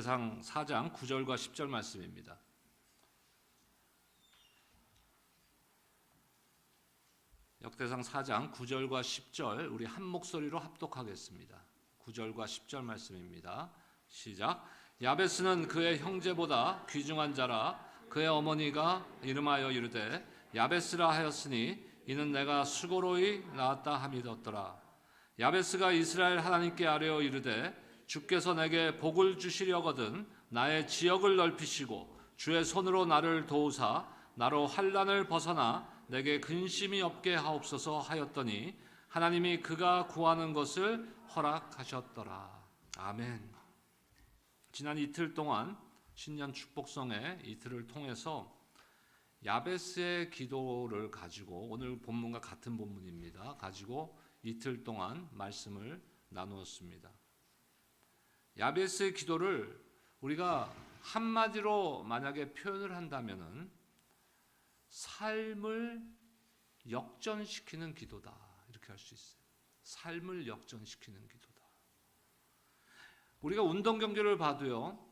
역대상 4장 9절과 10절 말씀입니다. 역대상 4장 9절과 10절 우리 한 목소리로 합독하겠습니다. 9절과 10절 말씀입니다. 시작. 야베스는 그의 형제보다 귀중한 자라. 그의 어머니가 이름하여 이르되 야베스라 하였으니 이는 내가 수고로이 낳았다 함이었더라. 야베스가 이스라엘 하나님께 아뢰어 이르되 주께서 내게 복을 주시려거든 나의 지역을 넓히시고 주의 손으로 나를 도우사 나로 환난을 벗어나 내게 근심이 없게 하옵소서 하였더니 하나님이 그가 구하는 것을 허락하셨더라. 아멘. 지난 이틀 동안 신년 축복성의 이틀을 통해서 야베스의 기도를 가지고 오늘 본문과 같은 본문입니다. 가지고 이틀 동안 말씀을 나누었습니다. 야베스의 기도를 우리가 한마디로 만약에 표현을 한다면은 삶을 역전시키는 기도다 이렇게 할 수 있어요. 삶을 역전시키는 기도다. 우리가 운동 경기를 봐도요,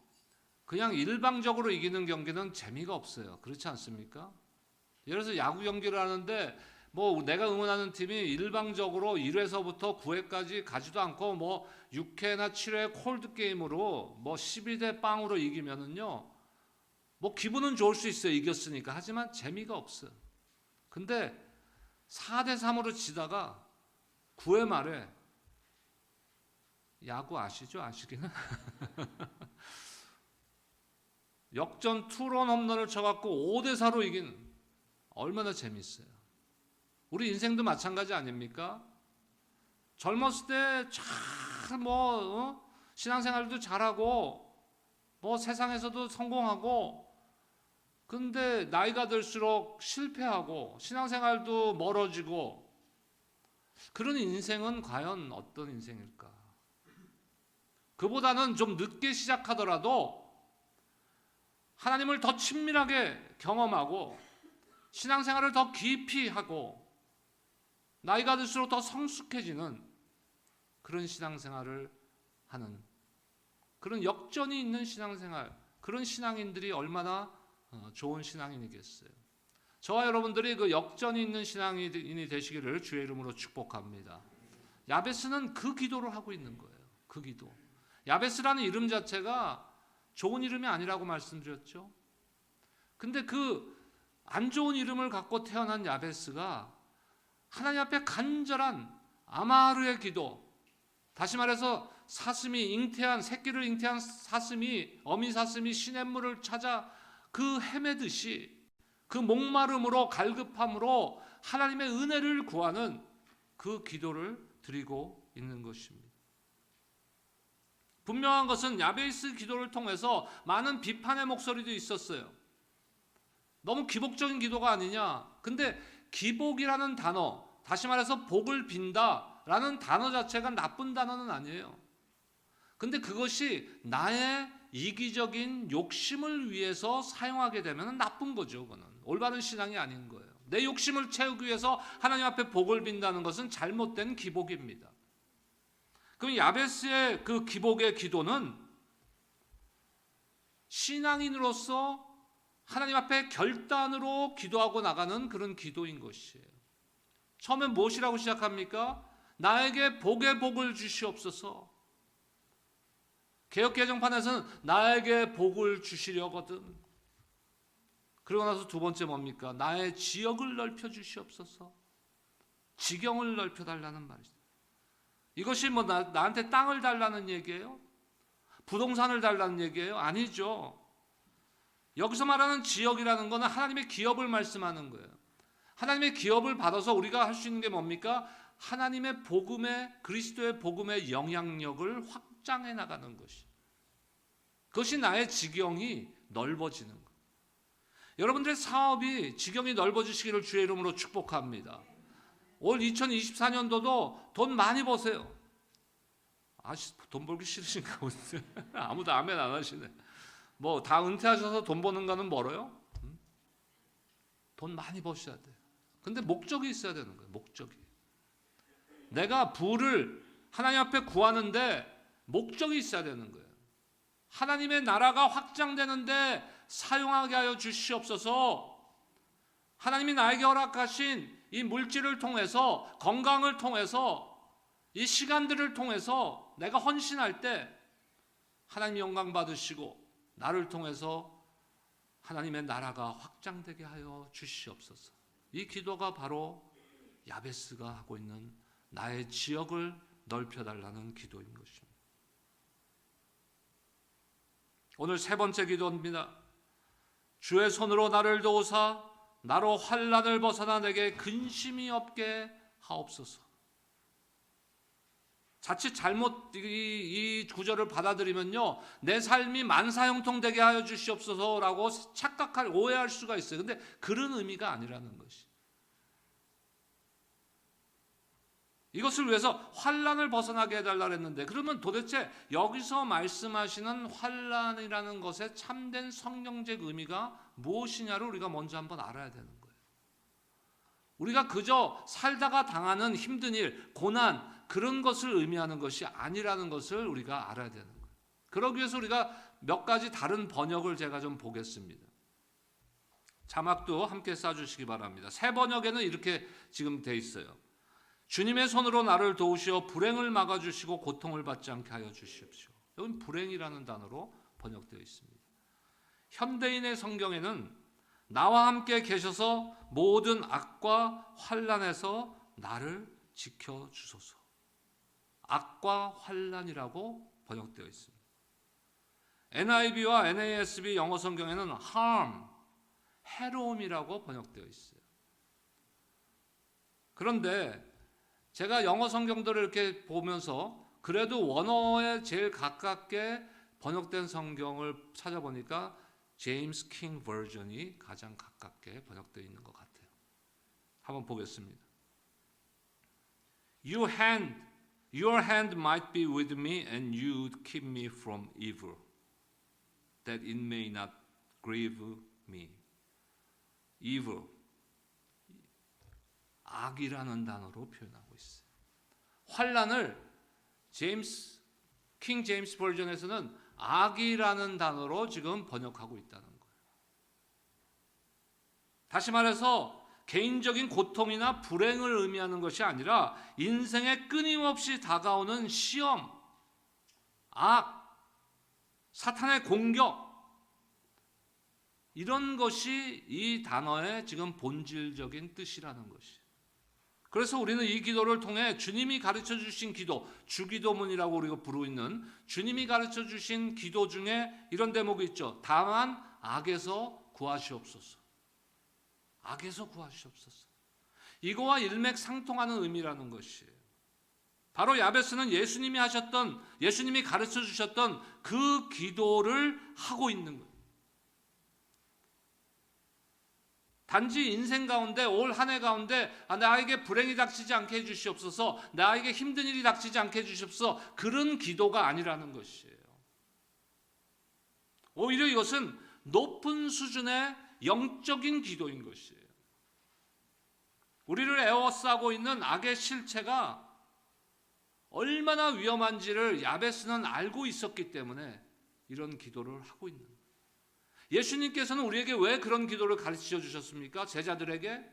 그냥 일방적으로 이기는 경기는 재미가 없어요. 그렇지 않습니까? 예를 들어서 야구 경기를 하는데 뭐 내가 응원하는 팀이 일방적으로 1회서부터 9회까지 가지도 않고 뭐 6회나 7회 콜드 게임으로 뭐 12대 0으로 이기면은요, 뭐 기분은 좋을 수 있어요. 이겼으니까. 하지만 재미가 없어요. 근데 4대 3으로 지다가 9회 말에 야구 아시죠? 아시기는? 역전 투런 홈런을 쳐갖고 5대 4로 이긴, 얼마나 재밌어요. 우리 인생도 마찬가지 아닙니까? 젊었을 때 잘 신앙생활도 잘하고 뭐 세상에서도 성공하고, 근데 나이가 들수록 실패하고 신앙생활도 멀어지고, 그런 인생은 과연 어떤 인생일까? 그보다는 좀 늦게 시작하더라도 하나님을 더 친밀하게 경험하고 신앙생활을 더 깊이 하고 나이가 들수록 더 성숙해지는 그런 신앙생활을 하는, 그런 역전이 있는 신앙생활, 그런 신앙인들이 얼마나 좋은 신앙인이겠어요. 저와 여러분들이 그 역전이 있는 신앙인이 되시기를 주의 이름으로 축복합니다. 야베스는 그 기도를 하고 있는 거예요. 그 기도. 야베스라는 이름 자체가 좋은 이름이 아니라고 말씀드렸죠. 근데 그 안 좋은 이름을 갖고 태어난 야베스가 하나님 앞에 간절한 아마르의 기도, 다시 말해서 사슴이 잉태한, 새끼를 잉태한 사슴이, 어미 사슴이 시냇물을 찾아 그 헤매듯이 그 목마름으로 갈급함으로 하나님의 은혜를 구하는 그 기도를 드리고 있는 것입니다. 분명한 것은 야베스 기도를 통해서 많은 비판의 목소리도 있었어요. 너무 기복적인 기도가 아니냐. 근데 기복이라는 단어, 다시 말해서 복을 빈다라는 단어 자체가 나쁜 단어는 아니에요. 근데 그것이 나의 이기적인 욕심을 위해서 사용하게 되면 나쁜 거죠. 그거는 올바른 신앙이 아닌 거예요. 내 욕심을 채우기 위해서 하나님 앞에 복을 빈다는 것은 잘못된 기복입니다. 그럼 야베스의 그 기복의 기도는 신앙인으로서 하나님 앞에 결단으로 기도하고 나가는 그런 기도인 것이에요. 처음엔 무엇이라고 시작합니까? 나에게 복의 복을 주시옵소서. 개역개정판에서는 나에게 복을 주시려거든. 그러고 나서 두 번째 뭡니까? 나의 지역을 넓혀 주시옵소서. 지경을 넓혀 달라는 말이죠. 이것이 뭐 나한테 땅을 달라는 얘기예요? 부동산을 달라는 얘기예요? 아니죠. 여기서 말하는 지역이라는 것은 하나님의 기업을 말씀하는 거예요. 하나님의 기업을 받아서 우리가 할 수 있는 게 뭡니까? 하나님의 복음의, 그리스도의 복음의 영향력을 확장해 나가는 것이. 그것이 나의 지경이 넓어지는 것. 여러분들의 사업이 지경이 넓어지시기를 주의 이름으로 축복합니다. 올 2024년도도 돈 많이 버세요. 돈 벌기 싫으신가 보세요. 아무도 아멘 안 하시네. 뭐 다 은퇴하셔서 돈 버는 거는 멀어요? 돈 많이 버셔야 돼요. 근데 목적이 있어야 되는 거예요. 목적이. 내가 부를 하나님 앞에 구하는데 목적이 있어야 되는 거예요. 하나님의 나라가 확장되는데 사용하게 하여 주시옵소서. 하나님이 나에게 허락하신 이 물질을 통해서, 건강을 통해서, 이 시간들을 통해서 내가 헌신할 때 하나님 영광 받으시고 나를 통해서 하나님의 나라가 확장되게 하여 주시옵소서. 이 기도가 바로 야베스가 하고 있는 나의 지역을 넓혀달라는 기도인 것입니다. 오늘 세 번째 기도입니다. 주의 손으로 나를 도우사 나로 환난을 벗어나 내게 근심이 없게 하옵소서. 자칫 잘못 이 구절을 받아들이면요, 내 삶이 만사형통되게 하여 주시옵소서라고 오해할 수가 있어요. 근데 그런 의미가 아니라는 것이, 이것을 위해서 환난을 벗어나게 해달라 했는데, 그러면 도대체 여기서 말씀하시는 환난이라는 것의 참된 성경적 의미가 무엇이냐를 우리가 먼저 한번 알아야 되는 거예요. 우리가 그저 살다가 당하는 힘든 일, 고난, 그런 것을 의미하는 것이 아니라는 것을 우리가 알아야 되는 거예요. 그러기 위해서 우리가 몇 가지 다른 번역을 제가 좀 보겠습니다. 자막도 함께 써주시기 바랍니다. 새 번역에는 이렇게 지금 돼 있어요. 주님의 손으로 나를 도우시어 불행을 막아주시고 고통을 받지 않게 하여 주십시오. 여기는 불행이라는 단어로 번역되어 있습니다. 현대인의 성경에는 나와 함께 계셔서 모든 악과 환난에서 나를 지켜주소서, 악과 환난이라고 번역되어 있습니다. NIV와 NASB 영어 성경에는 harm, 해로움이라고 번역되어 있어요. 그런데 제가 영어 성경들을 이렇게 보면서 그래도 원어에 제일 가깝게 번역된 성경을 찾아보니까 제임스 킹 버전이 가장 가깝게 번역되어 있는 것 같아요. 한번 보겠습니다. Your hand might be with me and you'd keep me from evil, that it may not grieve me. evil, 악이라는 단어로 표현하고 있어요. 환난을 킹 제임스 버전에서는 악이라는 단어로 지금 번역하고 있다는 거예요. 다시 말해서 개인적인 고통이나 불행을 의미하는 것이 아니라 인생에 끊임없이 다가오는 시험, 악, 사탄의 공격, 이런 것이 이 단어의 지금 본질적인 뜻이라는 것이에요. 그래서 우리는 이 기도를 통해 주님이 가르쳐 주신 기도, 주기도문이라고 우리가 부르고 있는 주님이 가르쳐 주신 기도 중에 이런 대목이 있죠. 다만 악에서 구하시옵소서. 악에서 구하시옵소서. 이거와 일맥상통하는 의미라는 것이에요. 바로 야베스는 예수님이 가르쳐 주셨던 그 기도를 하고 있는 거예요. 단지 인생 가운데, 올 한 해 가운데 나에게 불행이 닥치지 않게 해주시옵소서, 나에게 힘든 일이 닥치지 않게 해주시옵소서, 그런 기도가 아니라는 것이에요. 오히려 이것은 높은 수준의 영적인 기도인 것이에요. 우리를 에워싸고 있는 악의 실체가 얼마나 위험한지를 야베스는 알고 있었기 때문에 이런 기도를 하고 있는 거예요. 예수님께서는 우리에게 왜 그런 기도를 가르쳐 주셨습니까? 제자들에게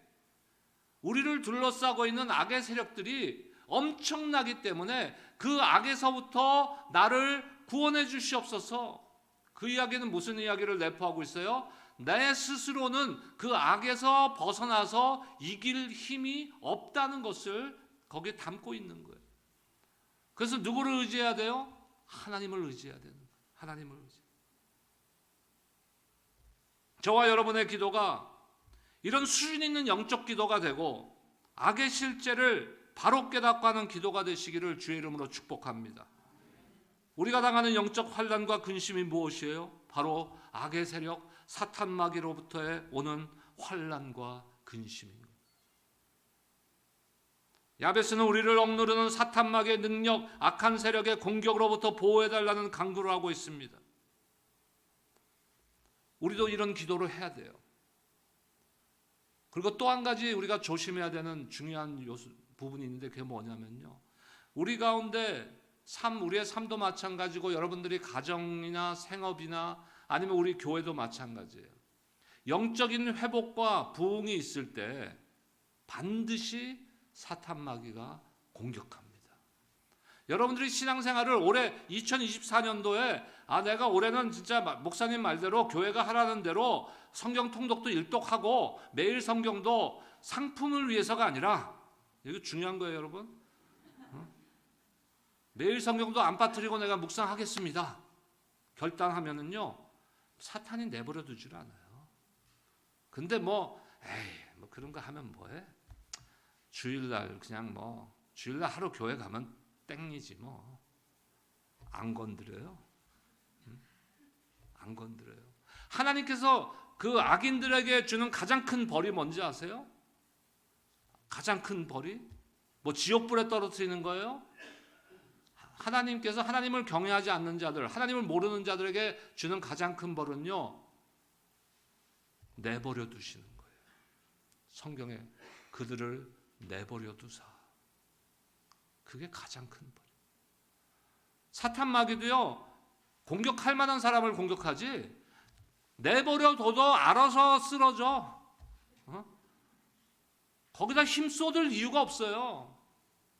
우리를 둘러싸고 있는 악의 세력들이 엄청나기 때문에 그 악에서부터 나를 구원해 주시옵소서. 그 이야기는 무슨 이야기를 내포하고 있어요? 내 스스로는 그 악에서 벗어나서 이길 힘이 없다는 것을 거기에 담고 있는 거예요. 그래서 누구를 의지해야 돼요? 하나님을 의지해야 되는 거예요. 하나님을 의지. 저와 여러분의 기도가 이런 수준 있는 영적 기도가 되고 악의 실제를 바로 깨닫고 하는 기도가 되시기를 주의 이름으로 축복합니다. 우리가 당하는 영적 환난과 근심이 무엇이에요? 바로 악의 세력, 사탄 마귀로부터의 오는 환난과 근심입니다. 야베스는 우리를 억누르는 사탄 마귀의 능력, 악한 세력의 공격으로부터 보호해달라는 간구를 하고 있습니다. 우리도 이런 기도를 해야 돼요. 그리고 또 한 가지 우리가 조심해야 되는 중요한 부분이 있는데 그게 뭐냐면요, 우리 가운데 우리의 삶도 마찬가지고 여러분들이 가정이나 생업이나 아니면 우리 교회도 마찬가지예요. 영적인 회복과 부흥이 있을 때 반드시 사탄 마귀가 공격합니다. 여러분들이 신앙생활을 올해 2024년도에 내가 올해는 진짜 목사님 말대로 교회가 하라는 대로 성경 통독도 일독하고 매일 성경도 상품을 위해서가 아니라, 이거 중요한 거예요, 여러분. 매일 성경도 안 빠뜨리고 내가 묵상하겠습니다 결단하면은요, 사탄이 내버려 두질 않아요. 근데 뭐 그런 거 하면 뭐해? 주일날 그냥 주일날 하루 교회 가면 땡이지 뭐. 안 건드려요. 안 건드려요. 하나님께서 그 악인들에게 주는 가장 큰 벌이 뭔지 아세요? 가장 큰 벌이? 지옥불에 떨어뜨리는 거예요? 하나님께서 하나님을 경외하지 않는 자들, 하나님을 모르는 자들에게 주는 가장 큰 벌은요, 내버려 두시는 거예요. 성경에 그들을 내버려 두사. 그게 가장 큰 벌. 사탄 마귀도요, 공격할 만한 사람을 공격하지 내버려 둬도 알아서 쓰러져. 거기다 힘 쏟을 이유가 없어요.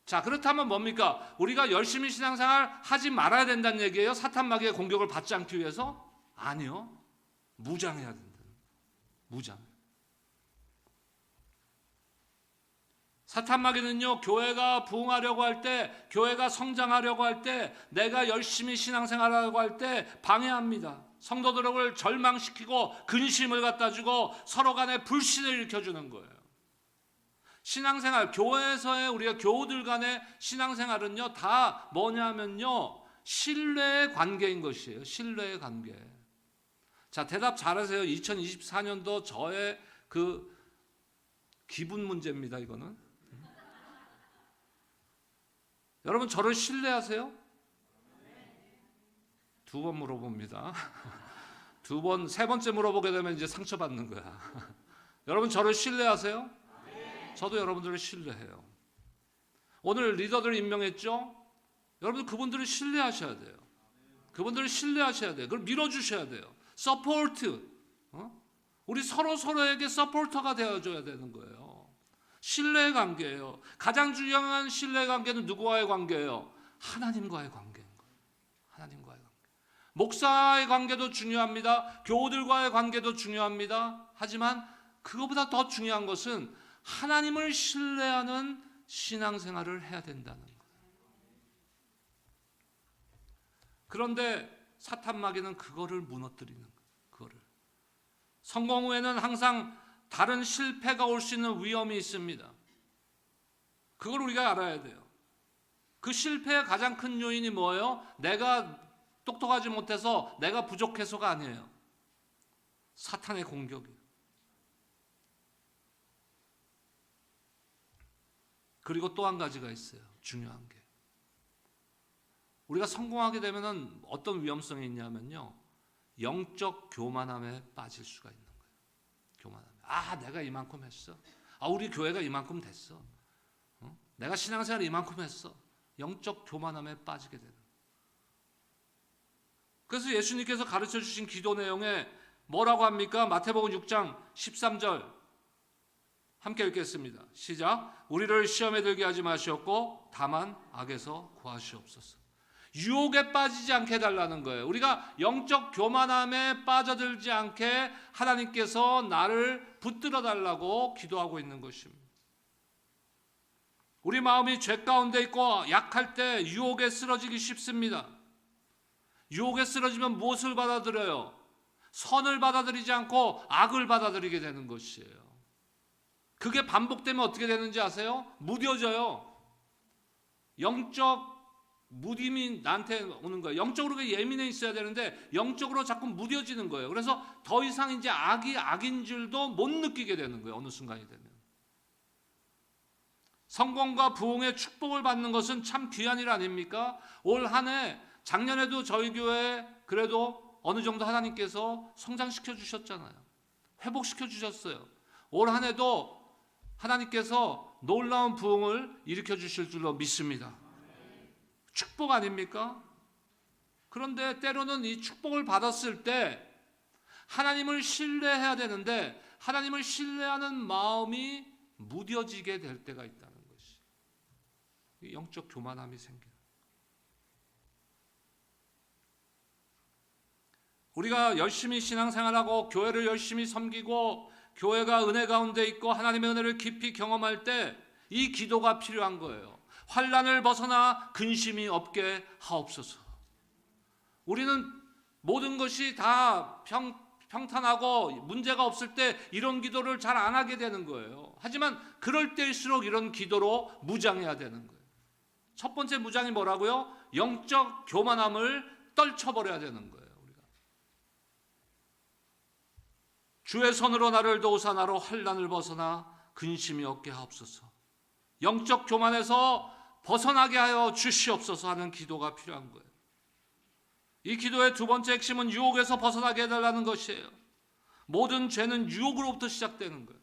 자, 그렇다면 뭡니까? 우리가 열심히 신앙생활 하지 말아야 된다는 얘기예요? 사탄 마귀의 공격을 받지 않기 위해서? 아니요. 무장해야 된다. 무장. 사탄 마귀는요, 교회가 부흥하려고 할 때, 교회가 성장하려고 할 때, 내가 열심히 신앙생활하려고 할 때 방해합니다. 성도들을 절망시키고 근심을 갖다 주고 서로 간에 불신을 일으켜주는 거예요. 신앙생활, 교회에서의 우리가 교우들 간의 신앙생활은요, 다 뭐냐면요, 신뢰의 관계인 것이에요. 신뢰의 관계. 자, 대답 잘하세요. 2024년도 저의 그 기분 문제입니다, 이거는. 여러분, 저를 신뢰하세요? 2번 물어봅니다. 2번, 3번째 물어보게 되면 이제 상처받는 거야. 여러분, 저를 신뢰하세요? 저도 여러분들을 신뢰해요. 오늘 리더들 임명했죠? 여러분, 그분들을 신뢰하셔야 돼요. 그분들을 신뢰하셔야 돼요. 그걸 밀어주셔야 돼요. 서포트. 우리 서로에게 서포터가 되어줘야 되는 거예요. 신뢰의 관계예요. 가장 중요한 신뢰의 관계는 누구와의 관계예요? 하나님과의 관계인 거예요. 하나님과의 관계. 목사의 관계도 중요합니다. 교우들과의 관계도 중요합니다. 하지만 그거보다 더 중요한 것은 하나님을 신뢰하는 신앙생활을 해야 된다는 거예요. 그런데 사탄 마귀는 그거를 무너뜨리는 거예요. 그거를. 성공 후에는 항상 다른 실패가 올 수 있는 위험이 있습니다. 그걸 우리가 알아야 돼요. 그 실패의 가장 큰 요인이 뭐예요? 내가 똑똑하지 못해서, 내가 부족해서가 아니에요. 사탄의 공격이에요. 그리고 또 한 가지가 있어요. 중요한 게. 우리가 성공하게 되면 어떤 위험성이 있냐면요, 영적 교만함에 빠질 수가 있는 거예요. 교만함. 내가 이만큼 했어. 우리 교회가 이만큼 됐어. 내가 신앙생활 이만큼 했어. 영적 교만함에 빠지게 되는 거예요. 그래서 예수님께서 가르쳐 주신 기도 내용에 뭐라고 합니까? 마태복음 6장 13절 함께 읽겠습니다. 시작. 우리를 시험에 들게 하지 마시옵고 다만 악에서 구하시옵소서. 유혹에 빠지지 않게 해달라는 거예요. 우리가 영적 교만함에 빠져들지 않게 하나님께서 나를 붙들어 달라고 기도하고 있는 것입니다. 우리 마음이 죄 가운데 있고 약할 때 유혹에 쓰러지기 쉽습니다. 유혹에 쓰러지면 무엇을 받아들여요? 선을 받아들이지 않고 악을 받아들이게 되는 것이에요. 그게 반복되면 어떻게 되는지 아세요? 무뎌져요. 영적 무딤이 나한테 오는 거예요. 영적으로 예민해 있어야 되는데 영적으로 자꾸 무뎌지는 거예요. 그래서 더 이상 이제 악이 악인 줄도 못 느끼게 되는 거예요. 어느 순간이 되면. 성공과 부흥의 축복을 받는 것은 참 귀한 일 아닙니까? 올 한 해, 작년에도 저희 교회 그래도 어느 정도 하나님께서 성장시켜 주셨잖아요. 회복시켜 주셨어요. 올 한 해도 하나님께서 놀라운 부흥을 일으켜 주실 줄로 믿습니다. 축복 아닙니까? 그런데 때로는 이 축복을 받았을 때 하나님을 신뢰해야 되는데 하나님을 신뢰하는 마음이 무뎌지게 될 때가 있다는 것이, 영적 교만함이 생겨요. 우리가 열심히 신앙생활하고 교회를 열심히 섬기고 교회가 은혜 가운데 있고 하나님의 은혜를 깊이 경험할 때 이 기도가 필요한 거예요. 환난을 벗어나 근심이 없게 하옵소서. 우리는 모든 것이 다 평탄하고 문제가 없을 때 이런 기도를 잘 안 하게 되는 거예요. 하지만 그럴 때일수록 이런 기도로 무장해야 되는 거예요. 첫 번째 무장이 뭐라고요? 영적 교만함을 떨쳐버려야 되는 거예요. 우리가 주의 손으로 나를 도우사 나로 환난을 벗어나 근심이 없게 하옵소서. 영적 교만에서 벗어나게 하여 주시옵소서 하는 기도가 필요한 거예요. 이 기도의 두 번째 핵심은 유혹에서 벗어나게 해달라는 것이에요. 모든 죄는 유혹으로부터 시작되는 거예요.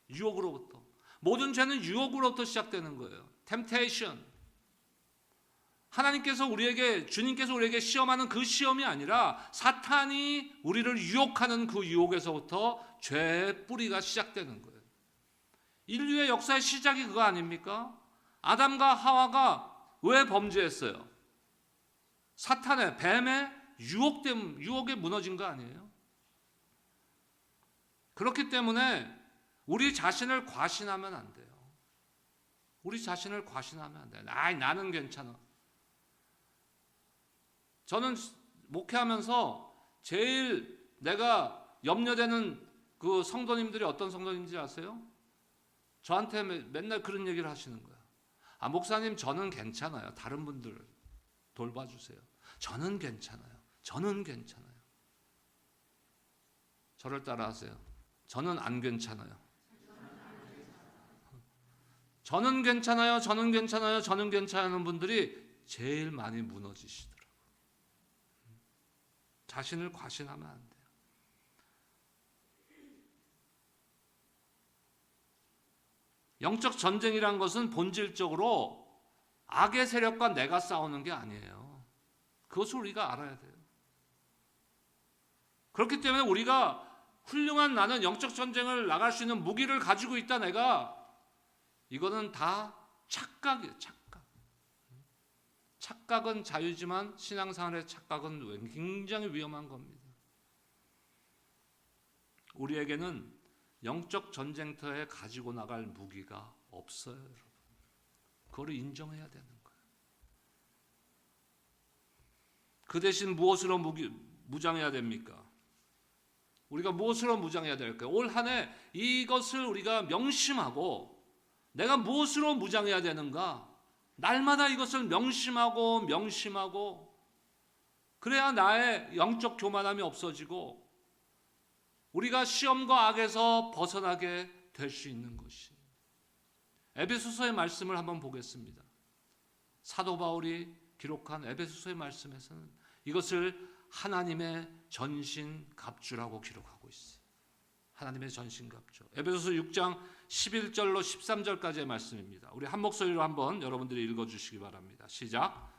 유혹으로부터. 모든 죄는 유혹으로부터 시작되는 거예요. temptation. 하나님께서 주님께서 우리에게 시험하는 그 시험이 아니라 사탄이 우리를 유혹하는 그 유혹에서부터 죄의 뿌리가 시작되는 거예요. 인류의 역사의 시작이 그거 아닙니까? 아담과 하와가 왜 범죄했어요? 사탄의, 뱀의 유혹에 무너진 거 아니에요? 그렇기 때문에 우리 자신을 과신하면 안 돼요. 우리 자신을 과신하면 안 돼요. 나는 괜찮아. 저는 목회하면서 제일 내가 염려되는 그 성도님들이 어떤 성도님인지 아세요? 저한테 맨날 그런 얘기를 하시는 거예요. 목사님, 저는 괜찮아요. 다른 분들 돌봐주세요. 저는 괜찮아요. 저는 괜찮아요. 저를 따라하세요. 저는 안 괜찮아요. 저는 괜찮아요. 저는 괜찮아요. 저는 괜찮은 분들이 제일 많이 무너지시더라고요. 자신을 과신하면 안 돼요. 영적 전쟁이란 것은 본질적으로 악의 세력과 내가 싸우는 게 아니에요. 그것을 우리가 알아야 돼요. 그렇기 때문에 우리가 훌륭한 나는 영적 전쟁을 나갈 수 있는 무기를 가지고 있다 내가, 이거는 다 착각이에요. 착각은 자유지만 신앙생활의 착각은 굉장히 위험한 겁니다. 우리에게는 영적 전쟁터에 가지고 나갈 무기가 없어요, 여러분. 그걸 인정해야 되는 거예요. 그 대신 무엇으로 무장해야 됩니까? 우리가 무엇으로 무장해야 될까요? 올 한 해 이것을 우리가 명심하고 내가 무엇으로 무장해야 되는가? 날마다 이것을 명심하고 그래야 나의 영적 교만함이 없어지고 우리가 시험과 악에서 벗어나게 될 수 있는 것이. 에베소서의 말씀을 한번 보겠습니다. 사도 바울이 기록한 에베소서의 말씀에서는 이것을 하나님의 전신갑주라고 기록하고 있어요. 하나님의 전신갑주. 에베소서 6장 11절로 13절까지의 말씀입니다. 우리 한 목소리로 한번 여러분들이 읽어주시기 바랍니다. 시작.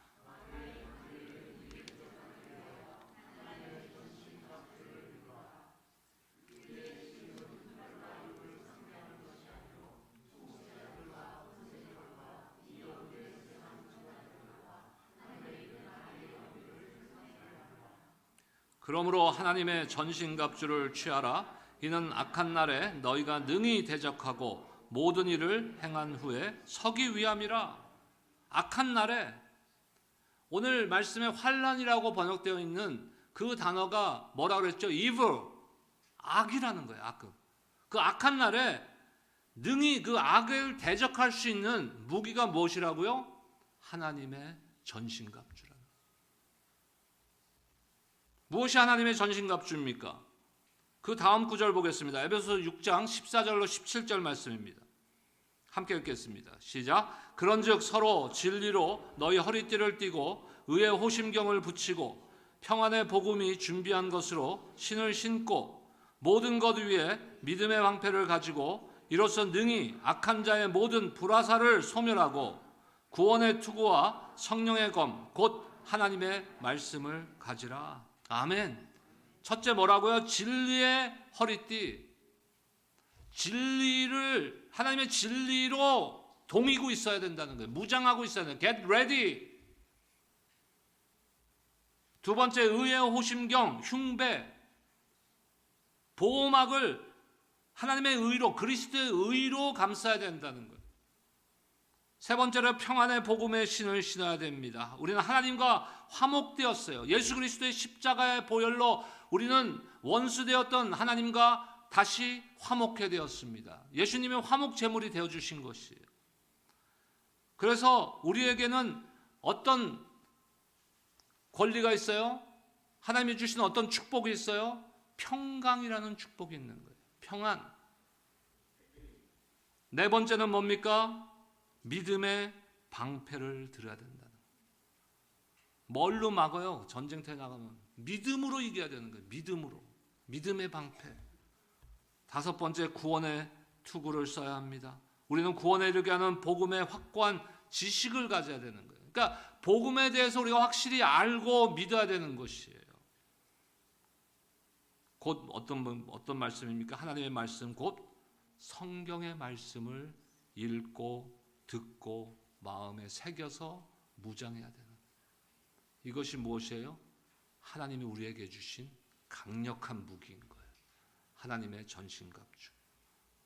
그러므로 하나님의 전신갑주를 취하라. 이는 악한 날에 너희가 능히 대적하고 모든 일을 행한 후에 서기 위함이라. 악한 날에, 오늘 말씀에 환난이라고 번역되어 있는 그 단어가 뭐라 그랬죠? evil, 악이라는 거예요. 악. 그 악한 날에 능히 그 악을 대적할 수 있는 무기가 무엇이라고요? 하나님의 전신갑주라. 무엇이 하나님의 전신갑주입니까? 그 다음 구절 보겠습니다. 에베소서 6장 14절로 17절 말씀입니다. 함께 읽겠습니다. 시작. 그런즉 서로 진리로 너희 허리띠를 띠고 의의 호심경을 붙이고 평안의 복음이 준비한 것으로 신을 신고 모든 것 위에 믿음의 방패를 가지고 이로써 능히 악한 자의 모든 불화살을 소멸하고 구원의 투구와 성령의 검 곧 하나님의 말씀을 가지라. 아멘. 첫째 뭐라고요? 진리의 허리띠. 진리를 하나님의 진리로 동이고 있어야 된다는 거예요. 무장하고 있어야 돼요. Get ready. 두 번째 의의 호심경, 흉배, 보호막을 하나님의 의로, 그리스도의 의로 감싸야 된다는 거예요. 세 번째로 평안의 복음의 신을 신어야 됩니다. 우리는 하나님과 화목되었어요. 예수 그리스도의 십자가의 보혈로 우리는 원수되었던 하나님과 다시 화목해 되었습니다. 예수님의 화목 제물이 되어주신 것이에요. 그래서 우리에게는 어떤 권리가 있어요? 하나님이 주신 어떤 축복이 있어요? 평강이라는 축복이 있는 거예요. 평안. 네 번째는 뭡니까? 믿음의 방패를 들어야 된다는 거예요. 뭘로 막아요? 전쟁터에 나가면 믿음으로 이겨야 되는 거예요. 믿음으로. 믿음의 방패. 다섯 번째, 구원의 투구를 써야 합니다. 우리는 구원에 이르게 하는 복음의 확고한 지식을 가져야 되는 거예요. 그러니까 복음에 대해서 우리가 확실히 알고 믿어야 되는 것이에요. 곧 어떤 말씀입니까? 하나님의 말씀, 곧 성경의 말씀을 읽고 듣고 마음에 새겨서 무장해야 되는 거예요. 이것이 무엇이에요? 하나님이 우리에게 주신 강력한 무기인 거예요. 하나님의 전신갑주.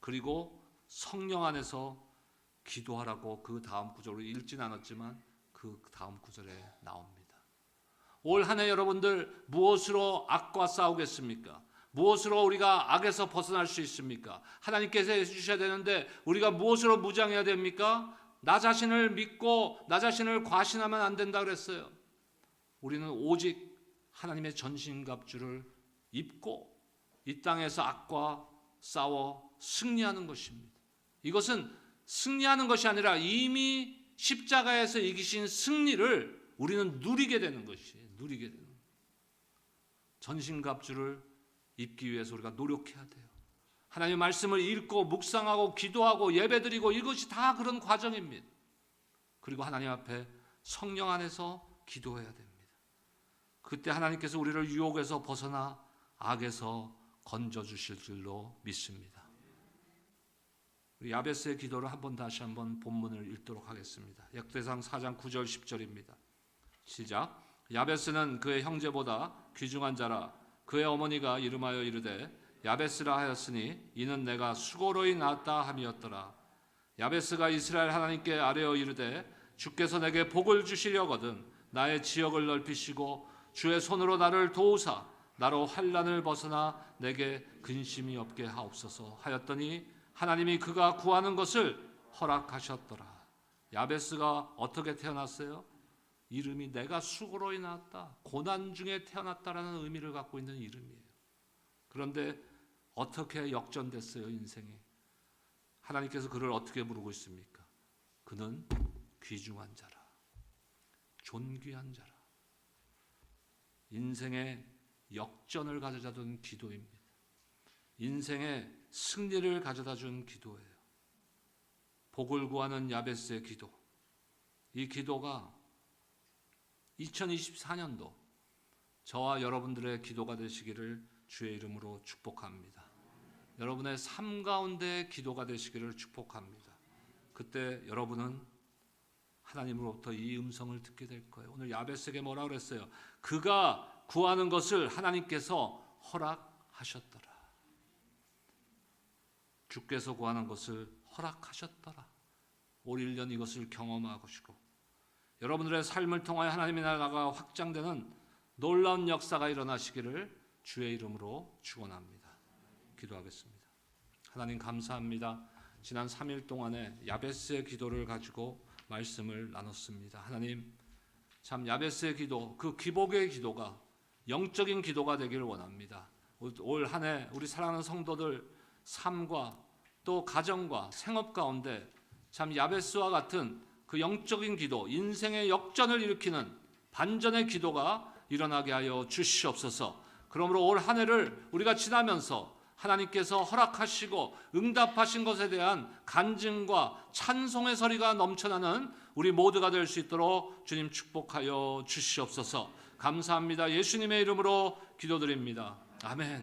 그리고 성령 안에서 기도하라고 그 다음 구절로 읽진 않았지만 그 다음 구절에 나옵니다. 올 한 해 여러분들 무엇으로 악과 싸우겠습니까? 무엇으로 우리가 악에서 벗어날 수 있습니까? 하나님께서 해주셔야 되는데 우리가 무엇으로 무장해야 됩니까? 나 자신을 믿고 나 자신을 과신하면 안 된다 그랬어요. 우리는 오직 하나님의 전신갑주를 입고 이 땅에서 악과 싸워 승리하는 것입니다. 이것은 승리하는 것이 아니라 이미 십자가에서 이기신 승리를 우리는 누리게 되는 것이에요. 누리게 되는 거예요. 전신갑주를 입기 위해서 우리가 노력해야 돼요. 하나님의 말씀을 읽고 묵상하고 기도하고 예배드리고 이것이 다 그런 과정입니다. 그리고 하나님 앞에 성령 안에서 기도해야 됩니다. 그때 하나님께서 우리를 유혹에서 벗어나 악에서 건져주실 줄로 믿습니다. 우리 야베스의 기도를 다시 한번 본문을 읽도록 하겠습니다. 역대상 4장 9절 10절입니다. 시작. 야베스는 그의 형제보다 귀중한 자라. 그의 어머니가 이름하여 이르되 야베스라 하였으니 이는 내가 수고로이 낳았다 함이었더라. 야베스가 이스라엘 하나님께 아뢰어 이르되 주께서 내게 복을 주시려거든 나의 지역을 넓히시고 주의 손으로 나를 도우사 나로 환난을 벗어나 내게 근심이 없게 하옵소서 하였더니 하나님이 그가 구하는 것을 허락하셨더라. 야베스가 어떻게 태어났어요? 이름이 내가 수고로이 낳았다. 고난 중에 태어났다라는 의미를 갖고 있는 이름이에요. 그런데 어떻게 역전됐어요, 인생이? 하나님께서 그를 어떻게 부르고 있습니까? 그는 귀중한 자라. 존귀한 자라. 인생의 역전을 가져다 준 기도입니다. 인생의 승리를 가져다 준 기도예요. 복을 구하는 야베스의 기도. 이 기도가 2024년도 저와 여러분들의 기도가 되시기를 주의 이름으로 축복합니다. 여러분의 삶 가운데 기도가 되시기를 축복합니다. 그때 여러분은 하나님으로부터 이 음성을 듣게 될 거예요. 오늘 야베스에게 뭐라 그랬어요? 그가 구하는 것을 하나님께서 허락하셨더라. 주께서 구하는 것을 허락하셨더라. 올 1년 이것을 경험하시고 여러분들의 삶을 통하여 하나님의 나라가 확장되는 놀라운 역사가 일어나시기를 주의 이름으로 축원합니다. 기도하겠습니다. 하나님 감사합니다. 지난 3일 동안에 야베스의 기도를 가지고 말씀을 나눴습니다. 하나님 참 야베스의 기도, 그 기복의 기도가 영적인 기도가 되기를 원합니다. 올 한 해 우리 사랑하는 성도들 삶과 또 가정과 생업 가운데 참 야베스와 같은 그 영적인 기도, 인생의 역전을 일으키는 반전의 기도가 일어나게 하여 주시옵소서. 그러므로 올 한 해를 우리가 지나면서 하나님께서 허락하시고 응답하신 것에 대한 간증과 찬송의 소리가 넘쳐나는 우리 모두가 될 수 있도록 주님 축복하여 주시옵소서. 감사합니다. 예수님의 이름으로 기도드립니다. 아멘.